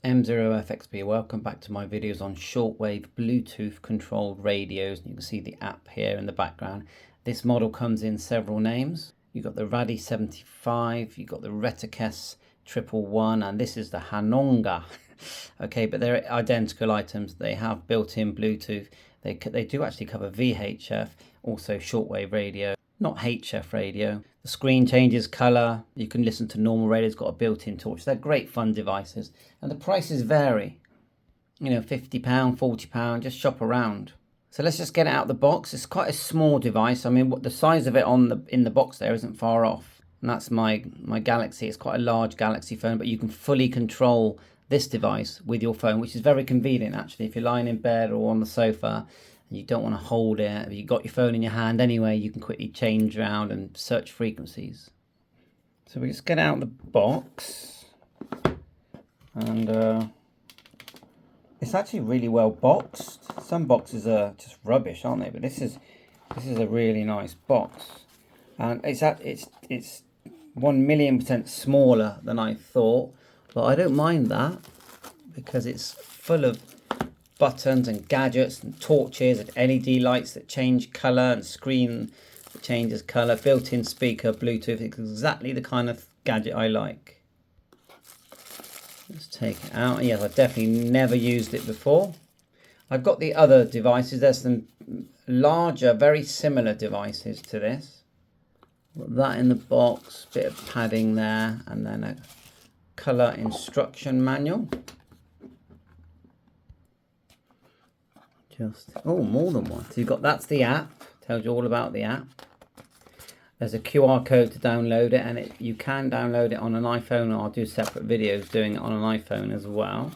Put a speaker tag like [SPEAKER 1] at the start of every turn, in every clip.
[SPEAKER 1] M0FXB, welcome back to my videos on shortwave Bluetooth controlled radios. You can see the app here in the background. This model comes in several names. You've got the RADDY 75, you've got the RETTICS 111, and this is the Hangronga. Okay, but they're identical items. They have built-in Bluetooth. They do actually cover VHF, also shortwave radio, not HF radio. The screen changes colour. You can listen to normal radio. It's got a built-in torch. They're great fun devices, and the prices vary. You know, £50, £40. Just shop around. So let's just get it out of the box. It's quite a small device. I mean, what the size of it in the box there isn't far off. And that's my Galaxy. It's quite a large Galaxy phone, but you can fully control this device with your phone, which is very convenient actually. If you're lying in bed or on the sofa and you don't want to hold it, if you've got your phone in your hand anyway, you can quickly change around and search frequencies. So we just get out the box, and it's actually really well boxed. Some boxes are just rubbish, aren't they? But this is a really nice box, and it's 1,000,000% smaller than I thought. But I don't mind that because it's full of buttons and gadgets and torches and LED lights that change colour and screen that changes colour, built-in speaker, Bluetooth. It's exactly the kind of gadget I like. Let's take it out. Yes, I've definitely never used it before. I've got the other devices. There's some larger, very similar devices to this. Got that in the box, bit of padding there, and then a colour instruction manual. More than one. So you've got, that's the app, tells you all about the app. There's a QR code to download it, and you can download it on an iPhone. I'll do separate videos doing it on an iPhone as well.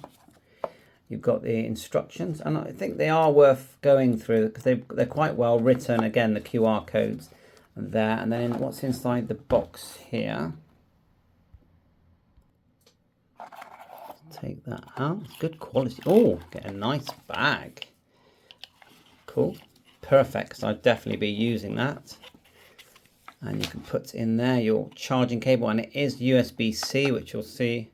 [SPEAKER 1] You've got the instructions, and I think they are worth going through because they're quite well written. Again, the QR codes there, and then what's inside the box here. Take that out. Good quality. Oh, get a nice bag. Cool. Perfect. So I'd definitely be using that. And you can put in there your charging cable, and it is USB-C, which you'll see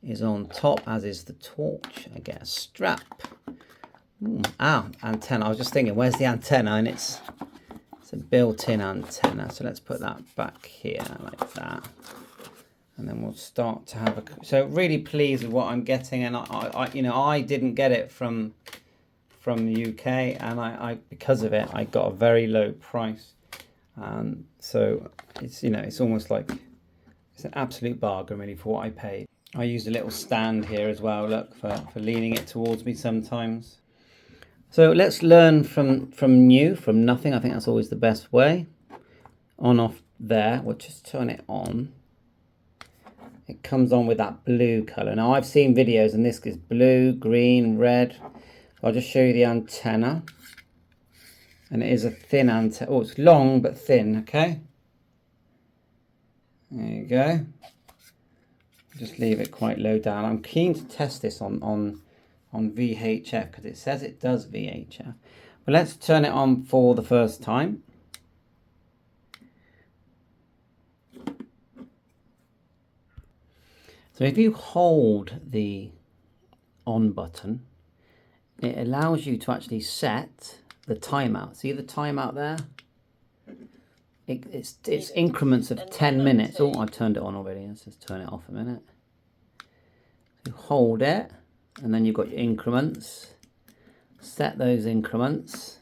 [SPEAKER 1] is on top, as is the torch. I get a strap. Antenna. I was just thinking, where's the antenna? And it's a built-in antenna. So let's put that back here like that. And then we'll start to have a... So really pleased with what I'm getting, and I didn't get it from the UK, and I because of it I got a very low price. So it's it's almost like it's an absolute bargain really for what I paid. I used a little stand here as well, look, for leaning it towards me sometimes. So let's learn from nothing. I think that's always the best way. On off there. We'll just turn it on. It comes on with that blue colour. Now I've seen videos and this is blue, green, red. I'll just show you the antenna. And it is a thin antenna. Oh, it's long but thin, okay? There you go. Just leave it quite low down. I'm keen to test this on VHF because it says it does VHF. But let's turn it on for the first time. So if you hold the on button, it allows you to actually set the timeout. See the timeout there? It's increments of 10 minutes. Oh, I've turned it on already. Let's just turn it off a minute. So you hold it, and then you've got your increments. Set those increments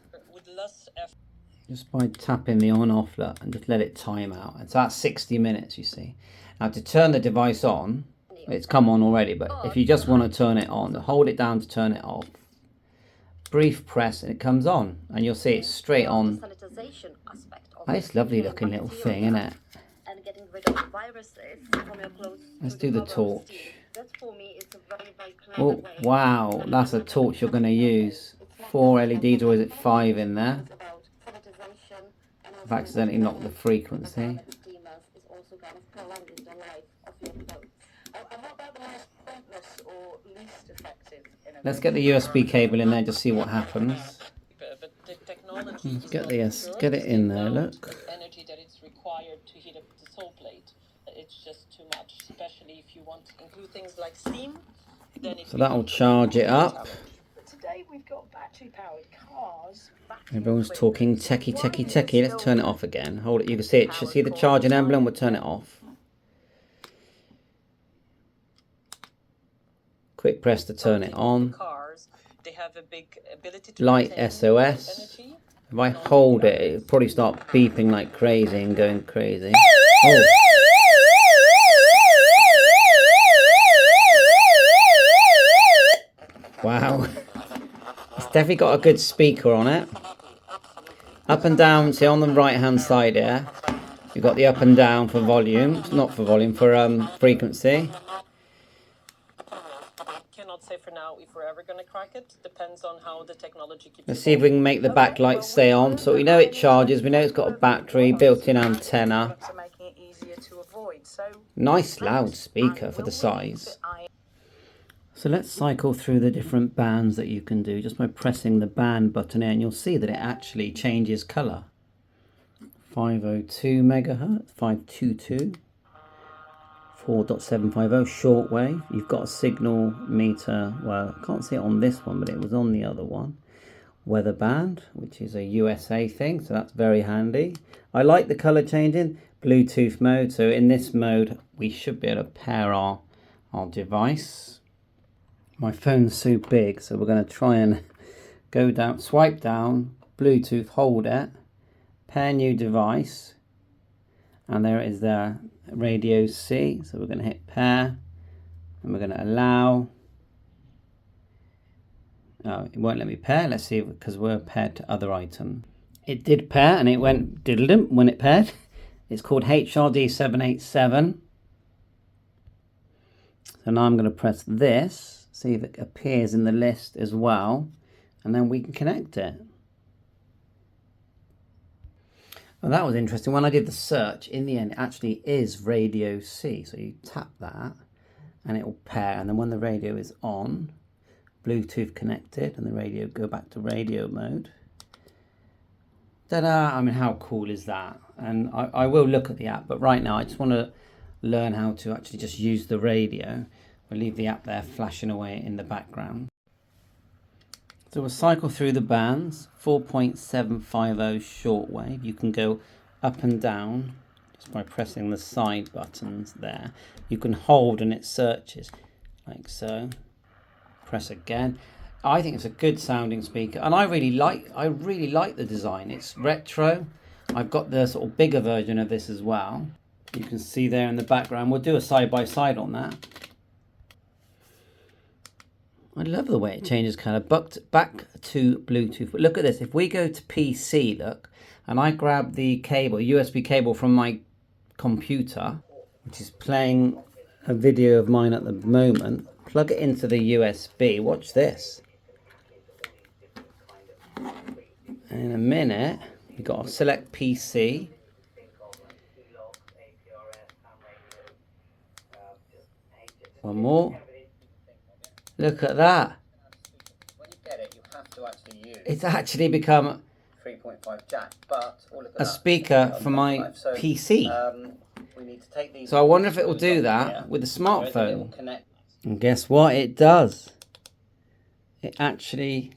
[SPEAKER 1] just by tapping the on-off and just let it time out. And so that's 60 minutes, you see. Now to turn the device on, it's come on already, but if you just want to turn it on, hold it down to turn it off. Brief press and it comes on, and you'll see it's straight on. Oh, it's a lovely looking little thing, isn't it? Let's do the torch. Oh wow, that's a torch you're going to use. 4 LEDs, or is it 5 in there? I've accidentally knocked the frequency. Let's get the USB cable in there to see what happens. Get it in there, look.
[SPEAKER 2] Energy that it's required to heat up the sole plate. It's just too much, especially if you want to include things like steam. then if
[SPEAKER 1] So
[SPEAKER 2] you
[SPEAKER 1] that'll
[SPEAKER 2] want to
[SPEAKER 1] charge it up.
[SPEAKER 2] challenge. But today we've got battery-powered cars.
[SPEAKER 1] Everyone's talking techie. Let's turn it off again. Hold it. You can see it. You see the charging emblem? We'll turn it off. Quick press to turn it on.
[SPEAKER 2] Cars, they have a big ability to
[SPEAKER 1] Light
[SPEAKER 2] retain
[SPEAKER 1] SOS.
[SPEAKER 2] energy.
[SPEAKER 1] If I hold it, it'll probably start beeping like crazy and going crazy. Oh. Wow. It's definitely got a good speaker on it. Up and down, see on the right hand side here, you've got the up and down for volume. Not for volume, for frequency.
[SPEAKER 2] Cannot say for now if we're ever going to crack it. Depends on how the technology keeps
[SPEAKER 1] Let's see if we can make the backlight stay on. So we know it charges, we know it's got a battery, built-in antenna. Nice loud speaker for the size. So let's cycle through the different bands that you can do just by pressing the band button here, and you'll see that it actually changes colour. 502 megahertz, 522, 4.750 shortwave. You've got a signal meter, well, I can't see it on this one, but it was on the other one. Weather band, which is a USA thing, so that's very handy. I like the colour changing. Bluetooth mode, so in this mode we should be able to pair our device. My phone's so big, so we're going to try and go down, swipe down, Bluetooth, hold it, pair new device, and there it is there, radio C. So we're going to hit pair, and we're going to allow. Oh, it won't let me pair. Let's see, because we're paired to other item. It did pair, and it went diddle-dum when it paired. It's called HRD 787. So now I'm going to press this, see if it appears in the list as well, and then we can connect it. Well, that was interesting. When I did the search, in the end, it actually is radio C. So you tap that, and it will pair, and then when the radio is on, Bluetooth connected, and the radio go back to radio mode. Ta-da! I mean, how cool is that? And I will look at the app, but right now I just want to learn how to actually just use the radio. We'll leave the app there flashing away in the background. So we'll cycle through the bands. 4.750 shortwave. You can go up and down just by pressing the side buttons there. You can hold and it searches like so. Press again. I think it's a good sounding speaker, and I really like the design. It's retro. I've got the sort of bigger version of this as well. You can see there in the background. We'll do a side by side on that. I love the way it changes colour. But back to Bluetooth. But look at this. If we go to PC, look, and I grab the cable, USB cable from my computer, which is playing a video of mine at the moment, plug it into the USB. Watch this. In a minute, you've got to select PC. One more. Look at that.
[SPEAKER 3] When you get it, you have to actually use.
[SPEAKER 1] It's actually become
[SPEAKER 3] 3.5 jack, but look at
[SPEAKER 1] a speaker for my PC.
[SPEAKER 3] We need to take these.
[SPEAKER 1] So I wonder if it will do that with a smartphone. And guess what? It does. It actually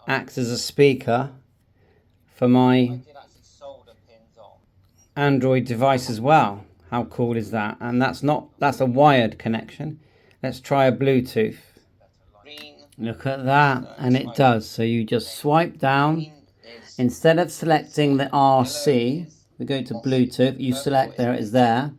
[SPEAKER 1] acts as a speaker for my Android device as well. How cool is that? And that's a wired connection. Let's try a Bluetooth. Look at that, and it does. So you just swipe down. Instead of selecting the RC, we go to Bluetooth. You select, there it is there,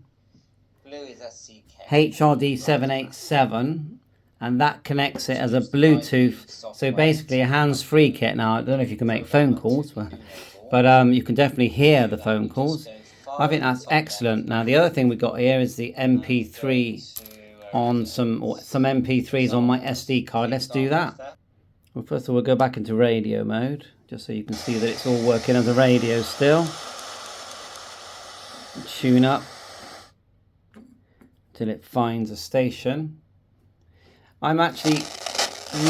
[SPEAKER 1] HRD 787, and that connects it as a Bluetooth. So basically a hands-free kit. Now, I don't know if you can make phone calls, but you can definitely hear the phone calls. I think that's excellent. Now, the other thing we've got here is the MP3 on some MP3s on my SD card. Let's do that. Well, first of all, we'll go back into radio mode, just so you can see that it's all working as a radio still. Tune up till it finds a station. I'm actually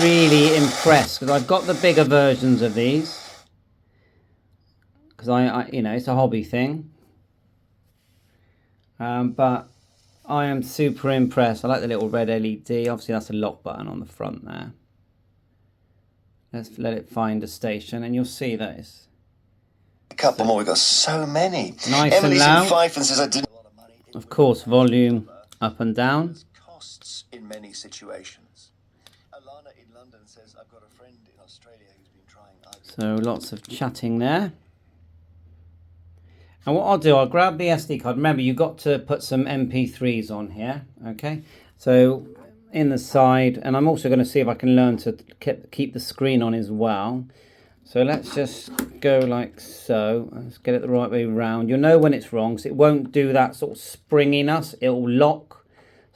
[SPEAKER 1] really impressed because I've got the bigger versions of these because I you know, it's a hobby thing. But I am super impressed. I like the little red LED. Obviously that's a lock button on the front there. Let's let it find a station and you'll see that it's
[SPEAKER 4] A couple more. We've got so many.
[SPEAKER 1] nice
[SPEAKER 4] Emily's
[SPEAKER 1] and loud.
[SPEAKER 4] in Fife and says I didn't.
[SPEAKER 1] Of course, volume up and down.
[SPEAKER 4] Costs in many situations. Alana in London says I've got a friend in Australia who's been trying.
[SPEAKER 1] So lots of chatting there. And what I'll do, I'll grab the SD card. Remember, you've got to put some MP3s on here. Okay. So in the side, and I'm also going to see if I can learn to keep the screen on as well. So let's just go like so. Let's get it the right way around. You'll know when it's wrong, so it won't do that sort of springiness. It'll lock.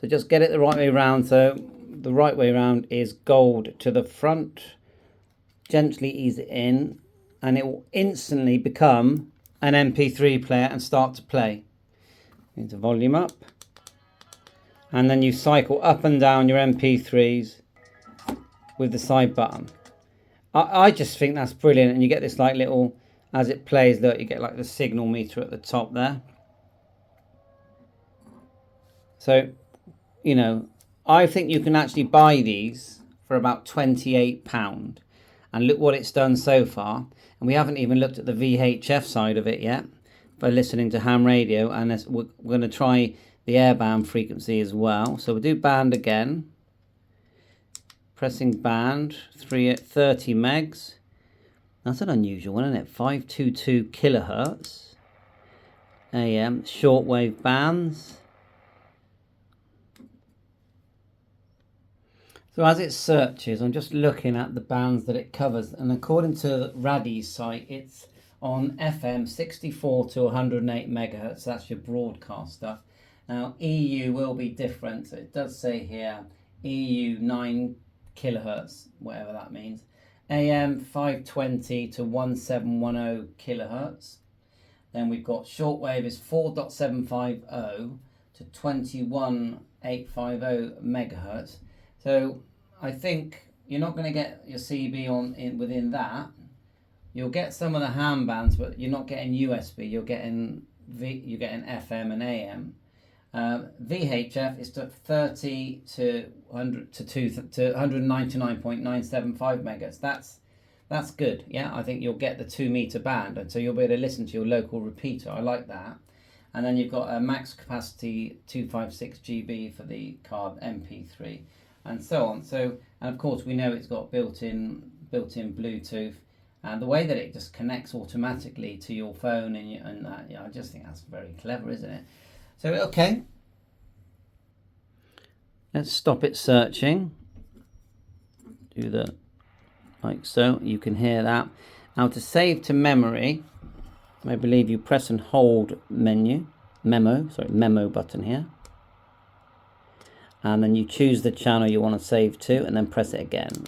[SPEAKER 1] So just get it the right way around. So the right way around is gold to the front. Gently ease it in, and it will instantly become an MP3 player and start to play. Need the volume up. And then you cycle up and down your MP3s with the side button. I just think that's brilliant, and you get this like little, as it plays, look, you get like the signal meter at the top there. So, you know, I think you can actually buy these for about £28, and look what it's done so far. And we haven't even looked at the VHF side of it yet by listening to ham radio, and we're going to try the airband frequency as well. So we'll do band again. Pressing band, 30 megs. That's an unusual one, isn't it? 522 kilohertz. AM, shortwave bands. So as it searches, I'm just looking at the bands that it covers. And according to RADDY's site, it's on FM 64 to 108 megahertz. That's your broadcast stuff. Now, EU will be different. So it does say here, EU 9 kilohertz, whatever that means. AM 520 to 1710 kilohertz. Then we've got shortwave is 4.750 to 21850 megahertz. So I think you're not going to get your CB within that. You'll get some of the ham bands, but you're not getting USB. You're getting FM and AM. VHF is to 30 to 100 to 199.975 megahertz. That's good. Yeah, I think you'll get the 2 meter band, and so you'll be able to listen to your local repeater. I like that. And then you've got a max capacity 256 GB for the card MP3, and so on. So, and of course we know it's got built-in Bluetooth, and the way that it just connects automatically to your phone and that, yeah, I just think that's very clever, isn't it? So, okay, let's stop it searching. Do that like so. You can hear that. Now to save to memory, I believe you press and hold memo button here. And then you choose the channel you want to save to, and then press it again.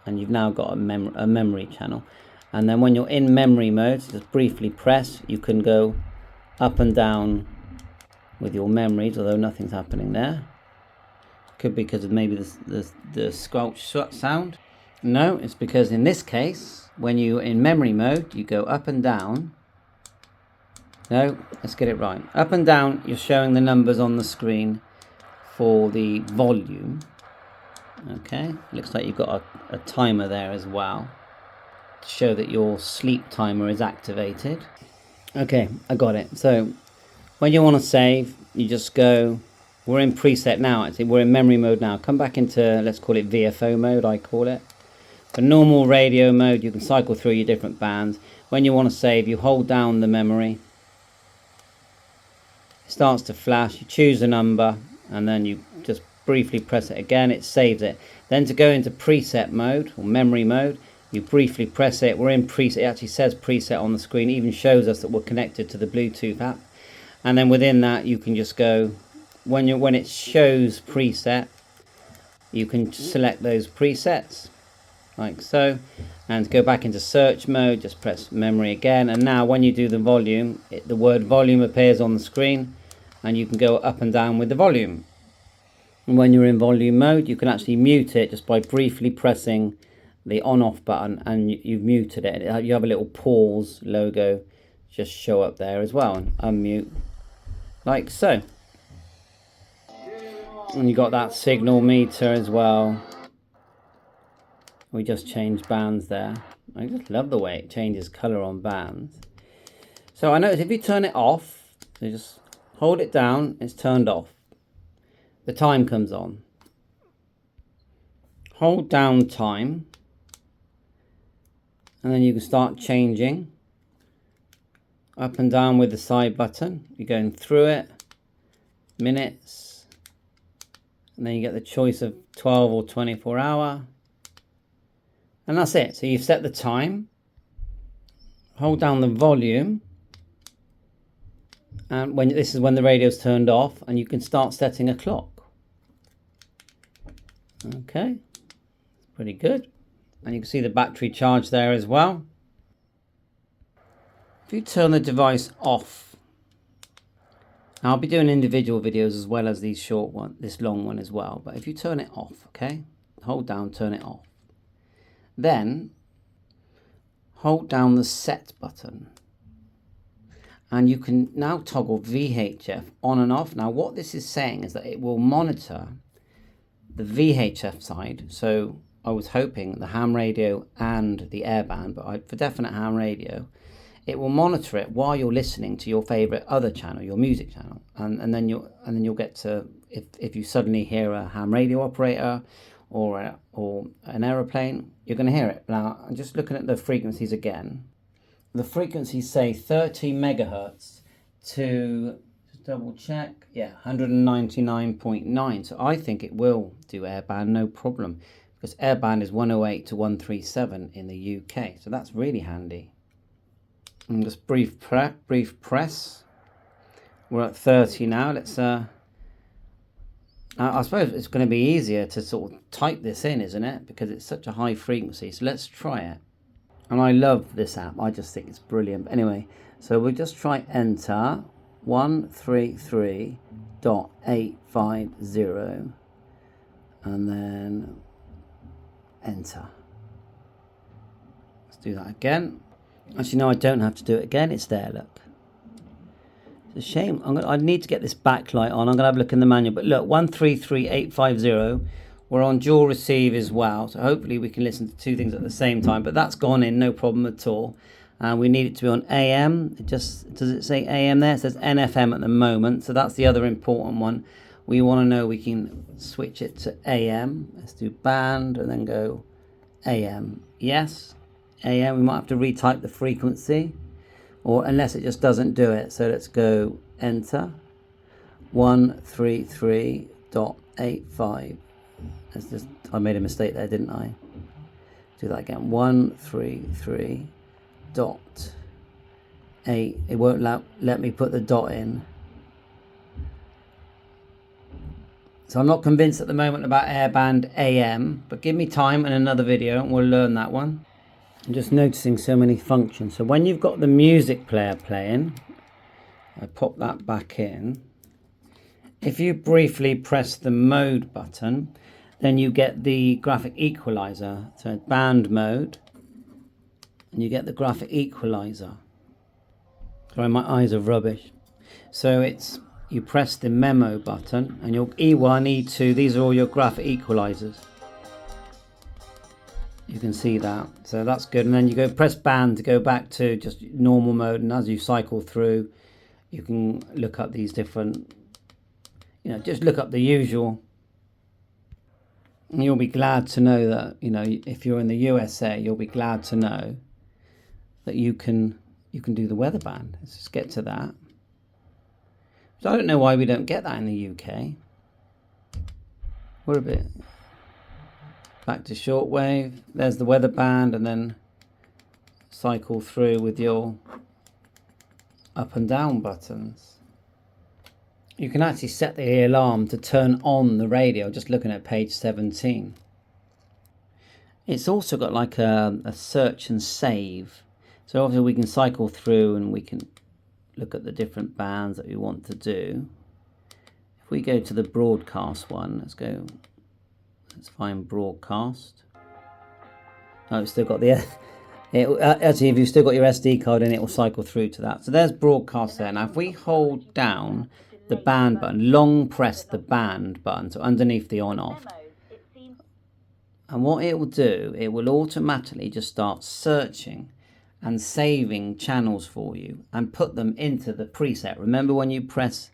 [SPEAKER 1] And you've now got a memory channel. And then when you're in memory mode, just briefly press, you can go up and down with your memories, although nothing's happening there. Could be because of maybe the squelch sound. No, it's because in this case, when you're in memory mode, you go up and down. No, let's get it right. Up and down, you're showing the numbers on the screen for the volume. Okay, looks like you've got a timer there as well to show that your sleep timer is activated. Okay, I got it. So when you want to save, you just go, we're in preset now, actually, we're in memory mode now. Come back into, let's call it VFO mode, I call it. For normal radio mode, you can cycle through your different bands. When you want to save, you hold down the memory. It starts to flash, you choose a number, and then you just briefly press it again, it saves it. Then to go into preset mode, or memory mode, you briefly press it. We're in preset, it actually says preset on the screen, it even shows us that we're connected to the Bluetooth app. And then within that, you can just go, when it shows preset, you can select those presets, like so. And to go back into search mode, just press memory again. And now when you do the volume, the word volume appears on the screen, and you can go up and down with the volume. And when you're in volume mode, you can actually mute it just by briefly pressing the on-off button, and you've muted it. You have a little pause logo just show up there as well, and unmute like so. And you got that signal meter as well. We just changed bands there. I just love the way it changes colour on bands. So I notice if you turn it off, so just hold it down, it's turned off. The time comes on. Hold down time. And then you can start changing. Up and down with the side button. You're going through it. Minutes. And then you get the choice of 12 or 24 hour. And that's it. So you've set the time. Hold down the volume. And this is when the radio's turned off. And you can start setting a clock. Okay. Pretty good. And you can see the battery charge there as well. If you turn the device off, now I'll be doing individual videos as well as these short one, this long one as well. But if you turn it off, okay, hold down, turn it off. Then hold down the set button. And you can now toggle VHF on and off. Now what this is saying is that it will monitor the VHF side. So I was hoping the ham radio and the airband, but for definite ham radio, it will monitor it while you're listening to your favorite other channel, your music channel, and then you'll get to, if you suddenly hear a ham radio operator or an aeroplane, you're going to hear it. Now I'm just looking at the frequencies again. The frequencies say 30 megahertz to, just double check, yeah, 199.9. So I think it will do airband, no problem. Because airband is 108 to 137 in the UK, so that's really handy. And just brief press. We're at 30 now. Let's. I suppose it's going to be easier to sort of type this in, isn't it? Because it's such a high frequency. So let's try it. And I love this app. I just think it's brilliant. But anyway, so we'll just try enter 133.850, and then enter. Let's do that again. Actually, no, I don't have to do it again. It's there, look. It's a shame. I need to get this backlight on. I'm going to have a look in the manual. But look, 133.850. We're on dual receive as well. So hopefully we can listen to two things at the same time. But that's gone in, no problem at all. And we need it to be on AM. Does it say AM there? It says NFM at the moment. So that's the other important one. We want to know we can switch it to AM. Let's do band and then go AM. Yes, AM. We might have to retype the frequency, or unless it just doesn't do it. So let's go enter 133.85. I made a mistake there, didn't I? Do that again. 133.8. It won't let me put the dot in. So I'm not convinced at the moment about airband AM, but give me time in another video and we'll learn that one. I'm just noticing so many functions. So when you've got the music player playing, I pop that back in. If you briefly press the mode button, then you get the graphic equalizer. So band mode, and you get the graphic equalizer. Sorry, my eyes are rubbish. So it's, you press the memo button and your E1, E2, these are all your graphic equalizers. You can see that. So that's good. And then you go press band to go back to just normal mode. And as you cycle through, you can look up these different, just look up the usual. And you'll be glad to know that, if you're in the USA, you'll be glad to know that you can do the weather band. Let's just get to that. So I don't know why we don't get that in the UK. We're a bit back to shortwave. There's the weather band, and then cycle through with your up and down buttons. You can actually set the alarm to turn on the radio, just looking at page 17. It's also got like a search and save. So obviously we can cycle through and we can look at the different bands that we want to do. If we go to the broadcast one, let's find broadcast. Oh, it's still got the actually, if you've still got your SD card in, it will cycle through to that. So there's broadcast there. Now if we hold down the band button. Long press the band button, so underneath the on off. And what it will do, it will automatically just start searching and saving channels for you and put them into the preset. Remember when you press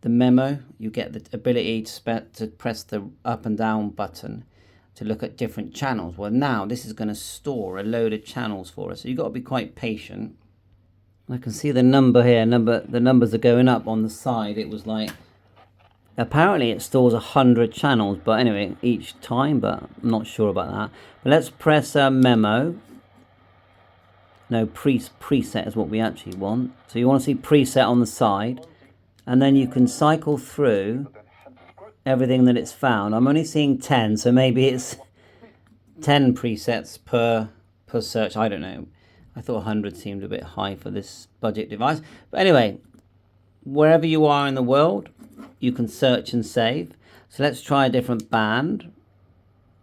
[SPEAKER 1] the memo, you get the ability to press the up and down button to look at different channels. Well, now this is going to store a load of channels for us, so you've got to be quite patient. I can see the number here. The numbers are going up on the side. It was like, apparently it stores 100 channels, but anyway, each time, but I'm not sure about that. But let's press memo. No, preset is what we actually want. So you want to see preset on the side, and then you can cycle through everything that it's found. I'm only seeing 10, so maybe it's 10 presets per search. I don't know. I thought 100 seemed a bit high for this budget device. But anyway, wherever you are in the world, you can search and save. So let's try a different band.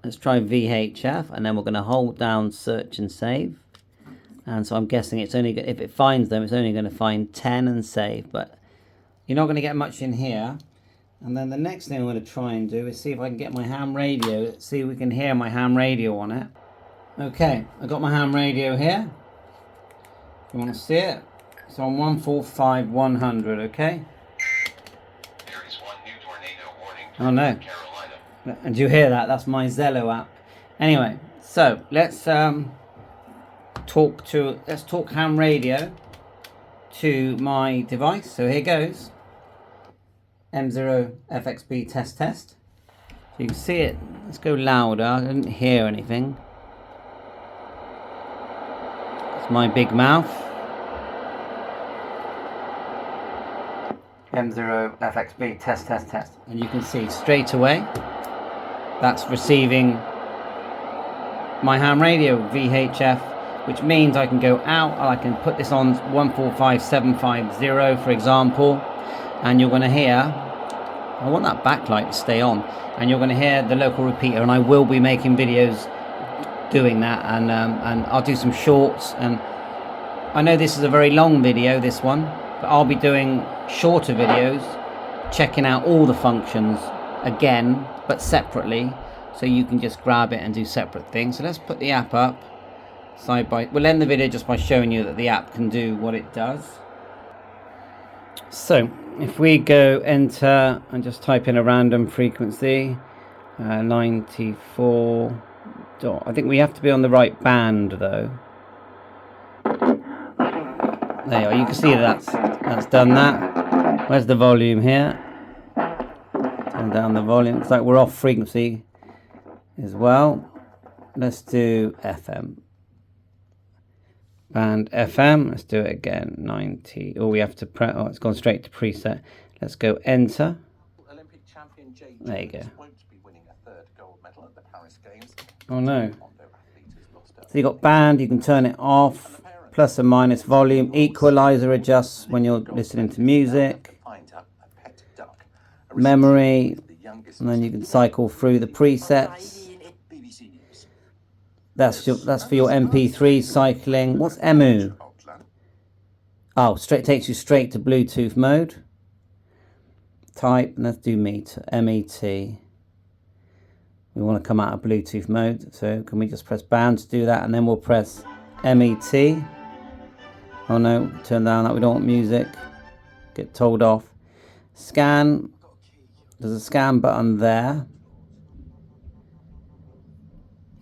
[SPEAKER 1] Let's try VHF, and then we're going to hold down search and save. And so I'm guessing it's only, if it finds them, it's only going to find 10 and save. But you're not going to get much in here. And then the next thing I'm going to try and do is see if I can get my ham radio, see if we can hear my ham radio on it. Okay, I got my ham radio here. You want to see it? It's on 145/100, okay?
[SPEAKER 5] There is one new tornado warning to
[SPEAKER 1] Oh no.
[SPEAKER 5] Carolina.
[SPEAKER 1] And do you hear that? That's my Zello app. Anyway, so let's talk ham radio to my device. So here goes. M0 FXB test. So you can see it. Let's go louder. I didn't hear anything. It's my big mouth. M0 FXB test. And you can see straight away that's receiving my ham radio VHF, which means I can go out, I can put this on 145750 for example, and you're going to hear, I want that backlight to stay on, and you're going to hear the local repeater, and I will be making videos doing that, and I'll do some shorts, and I know this is a very long video, this one, but I'll be doing shorter videos checking out all the functions again, but separately, so you can just grab it and do separate things. So let's put the app up side by, we'll end the video just by showing you that the app can do what it does. So if we go enter and just type in a random frequency, 94 dot, I think we have to be on the right band though. There you are, you can see that's done that. Where's the volume here? Turn down the volume. It's like we're off frequency as well. Let's do FM. Band FM. Let's do it again. 90. Oh, we have to press. Oh, it's gone straight to preset. Let's go enter.
[SPEAKER 6] Olympic champion Jay
[SPEAKER 1] There you go.
[SPEAKER 6] won't be winning a third gold medal at the Paris Games.
[SPEAKER 1] Oh no. So you got band. You can turn it off. Plus and minus volume. Equalizer adjusts when you're listening to music. Memory. And then you can cycle through the presets. That's for your MP3 cycling. What's EMU? Oh, takes you straight to Bluetooth mode. Type, and let's do MET. We want to come out of Bluetooth mode, so can we just press band to do that, and then we'll press MET. Oh no, turn down that, we don't want music. Get told off. Scan. There's a scan button there.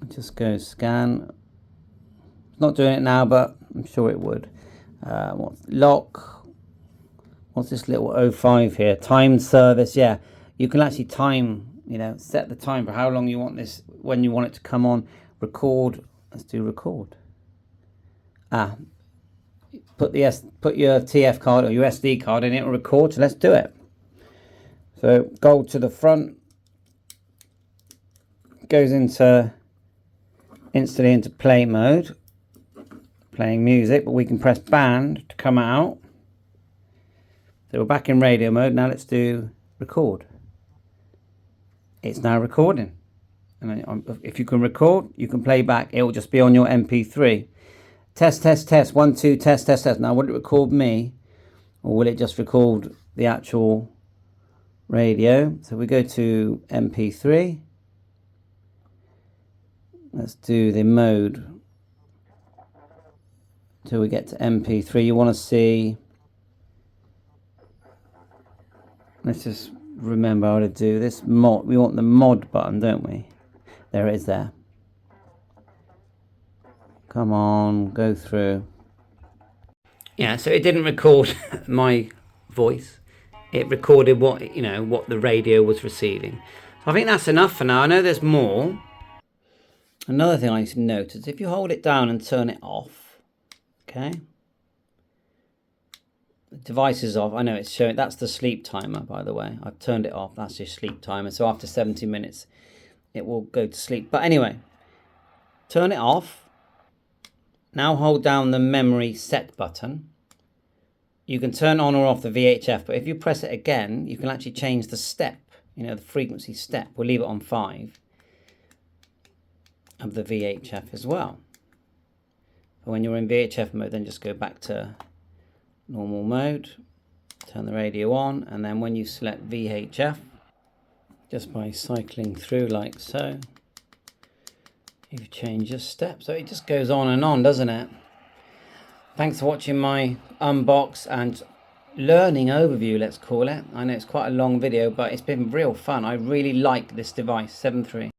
[SPEAKER 1] Just go scan. It's not doing it now, but I'm sure it would. What's lock? What's this little 05 here? Time service. Yeah, you can actually time. You know, set the time for how long you want this, when you want it to come on. Record. Let's do record. Put your TF card or your SD card in it and record. So let's do it. So go to the front. Goes instantly into play mode, playing music, but we can press band to come out. So we're back in radio mode. Now let's do record. It's now recording, and if you can record, you can play back. It will just be on your MP3. Test 1 2 test. Now will it record me, or will it just record the actual radio? So we go to MP3. Let's do the mode till we get to MP3. You want to see, let's just remember how to do this. Mod, we want the mod button, don't we? There it is there. Come on, go through. Yeah, so it didn't record my voice. It recorded what, you know, what the radio was receiving. So I think that's enough for now. I know there's more. Another thing I need to note is if you hold it down and turn it off, okay, the device is off. I know it's showing, that's the sleep timer, by the way. I've turned it off. That's your sleep timer. So after 70 minutes, it will go to sleep. But anyway, turn it off. Now hold down the memory set button. You can turn on or off the VHF, but if you press it again, you can actually change the step, you know, the frequency step. We'll leave it on 5 of the VHF as well. But when you're in VHF mode, then just go back to normal mode, turn the radio on, and then when you select VHF, just by cycling through like so, you change your step. So it just goes on and on, doesn't it? Thanks for watching my unbox and learning overview, let's call it. I know it's quite a long video, but it's been real fun. I really like this device, 7.3.